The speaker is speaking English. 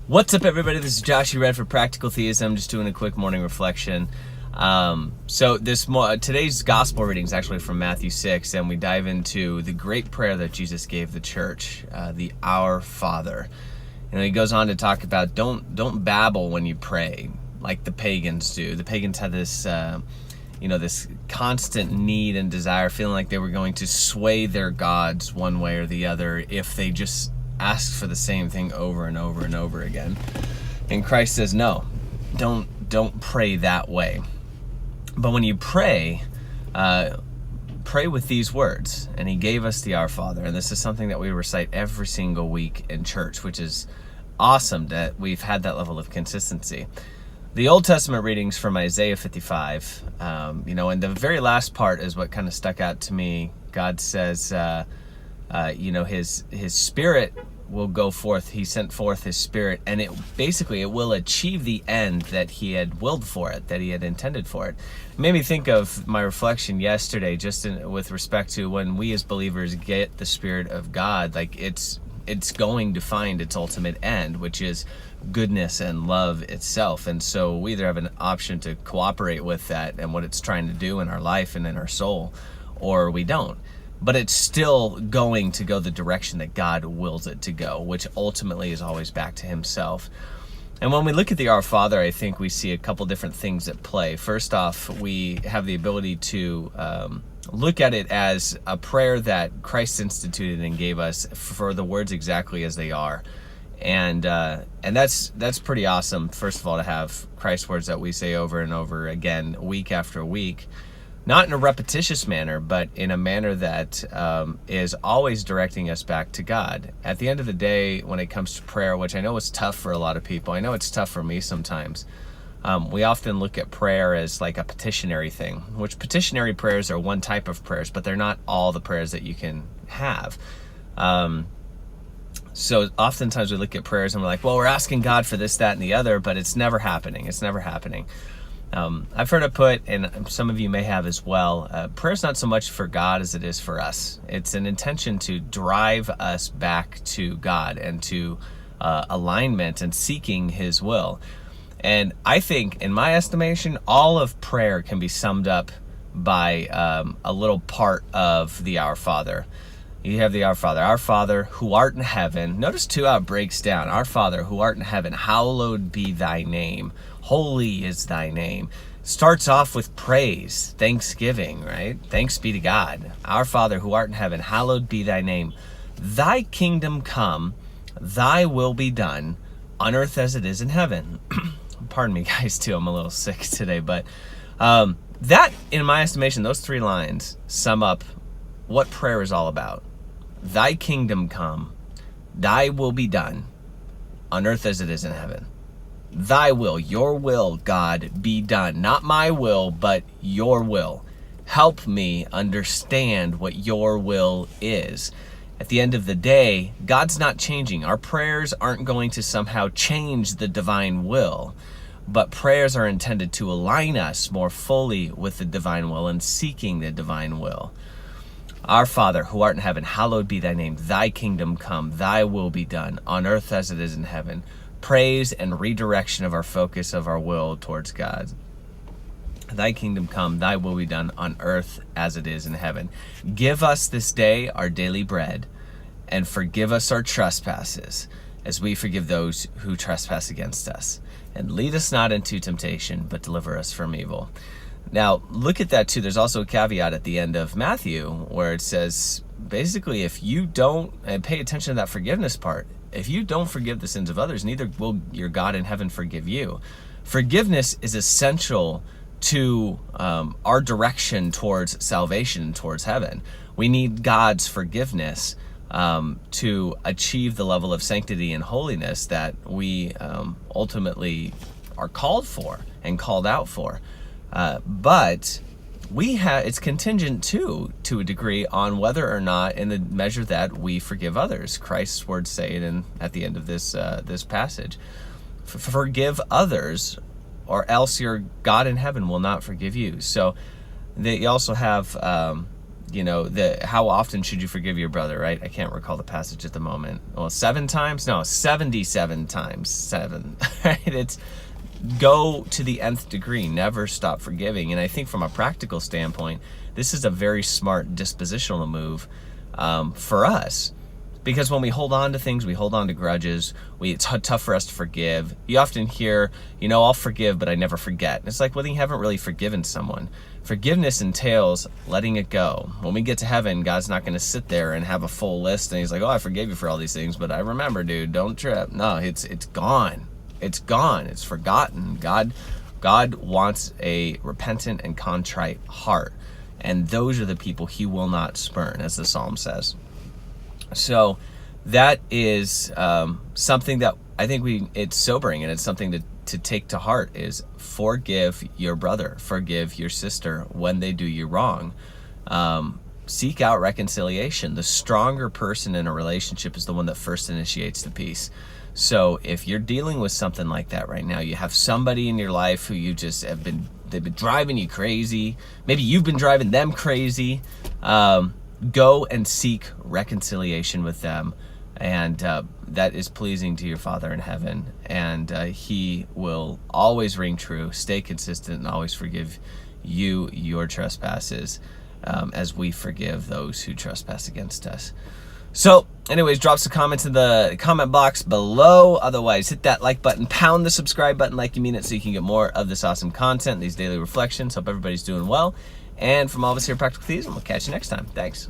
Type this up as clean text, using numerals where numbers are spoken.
What's up, everybody? This is Josh. You read for Practical Theism. Just doing a quick morning reflection. Today's gospel reading is actually from Matthew 6, and we dive into the great prayer that Jesus gave the church, the Our Father. He goes on to talk about don't babble when you pray like the pagans do. The pagans had this this constant need and desire, feeling like they were going to sway their gods one way or the other if they just asked for the same thing over and over and over again. And Christ says, no, don't pray that way. But when you pray, pray with these words. And he gave us the Our Father. And this is something that we recite every single week in church, which is awesome that we've had that level of consistency. The Old Testament readings from Isaiah 55, and the very last part is what kind of stuck out to me. God says, his spirit will go forth. He sent forth his spirit, and it will achieve the end that he had willed for it, that he had intended for it. It made me think of my reflection yesterday, with respect to when we as believers get the Spirit of God, like it's going to find its ultimate end, which is goodness and love itself. And so we either have an option to cooperate with that and what it's trying to do in our life and in our soul, or we don't. But it's still going to go the direction that God wills it to go, which ultimately is always back to himself. And when we look at the Our Father, I think we see a couple different things at play. First off, we have the ability to look at it as a prayer that Christ instituted and gave us for the words exactly as they are. And that's pretty awesome, first of all, to have Christ's words that we say over and over again, week after week. Not in a repetitious manner, but in a manner that is always directing us back to God. At the end of the day, when it comes to prayer, which I know is tough for a lot of people, I know it's tough for me sometimes, we often look at prayer as like a petitionary thing, which petitionary prayers are one type of prayers, but they're not all the prayers that you can have. So oftentimes we look at prayers and we're like, well, we're asking God for this, that, and the other, but it's never happening. It's never happening. I've heard it put, and some of you may have as well, prayer's not so much for God as it is for us. It's an intention to drive us back to God and to alignment and seeking his will. And I think, in my estimation, all of prayer can be summed up by a little part of the Our Father. You have the Our Father who art in heaven. Notice too how it breaks down. Our Father who art in heaven, hallowed be thy name. Holy is thy name. Starts off with praise, thanksgiving, right? Thanks be to God. Our Father who art in heaven, hallowed be thy name. Thy kingdom come, thy will be done, on earth as it is in heaven. Pardon me, guys, too. I'm a little sick today, but that, in my estimation, those three lines sum up what prayer is all about. Thy kingdom come, thy will be done, on earth as it is in heaven. Thy will, your will, God, be done. Not my will, but your will. Help me understand what your will is. At the end of the day, God's not changing. Our prayers aren't going to somehow change the divine will, but prayers are intended to align us more fully with the divine will and seeking the divine will. Our Father, who art in heaven, hallowed be thy name. Thy kingdom come, thy will be done, on earth as it is in heaven. Praise and redirection of our focus of our will towards God. Thy kingdom come, thy will be done on earth as it is in heaven. Give us this day our daily bread, and forgive us our trespasses, as we forgive those who trespass against us. And lead us not into temptation, but deliver us from evil. Now, look at that too. There's also a caveat at the end of Matthew where it says, basically, if you don't, and pay attention to that forgiveness part, if you don't forgive the sins of others, neither will your God in heaven forgive you. Forgiveness is essential to our direction towards salvation, towards heaven. We need God's forgiveness to achieve the level of sanctity and holiness that we ultimately are called for and called out for. But it's contingent too, to a degree, on whether or not, in the measure that we forgive others. Christ's words say it at the end of this passage. Forgive others, or else your God in heaven will not forgive you. So you also have how often should you forgive your brother, right? I can't recall the passage at the moment. Well, 7 times? No, 77 times 7, right? It's go to the nth degree, never stop forgiving. And I think from a practical standpoint, this is a very smart dispositional move for us. Because when we hold on to things, we hold on to grudges, it's tough for us to forgive. You often hear, I'll forgive, but I never forget. And it's like, well, then you haven't really forgiven someone. Forgiveness entails letting it go. When we get to heaven, God's not going to sit there and have a full list, and he's like, oh, I forgave you for all these things, but I remember, dude, don't trip. No, it's gone. It's gone. It's forgotten. God wants a repentant and contrite heart. And those are the people he will not spurn, as the Psalm says. So that is something that I think it's sobering, and it's something to take to heart, is forgive your brother, forgive your sister when they do you wrong. Seek out reconciliation. The stronger person in a relationship is the one that first initiates the peace. So if you're dealing with something like that right now, you have somebody in your life who you just they've been driving you crazy. Maybe you've been driving them crazy. Go and seek reconciliation with them, and that is pleasing to your Father in heaven, and he will always ring true, stay consistent, and always forgive you your trespasses, as we forgive those who trespass against us. So anyways, drop some comments in the comment box below. Otherwise, hit that like button, pound the subscribe button like you mean it, so you can get more of this awesome content, these daily reflections. Hope everybody's doing well. And from all of us here at Practical Theism, we'll catch you next time. Thanks.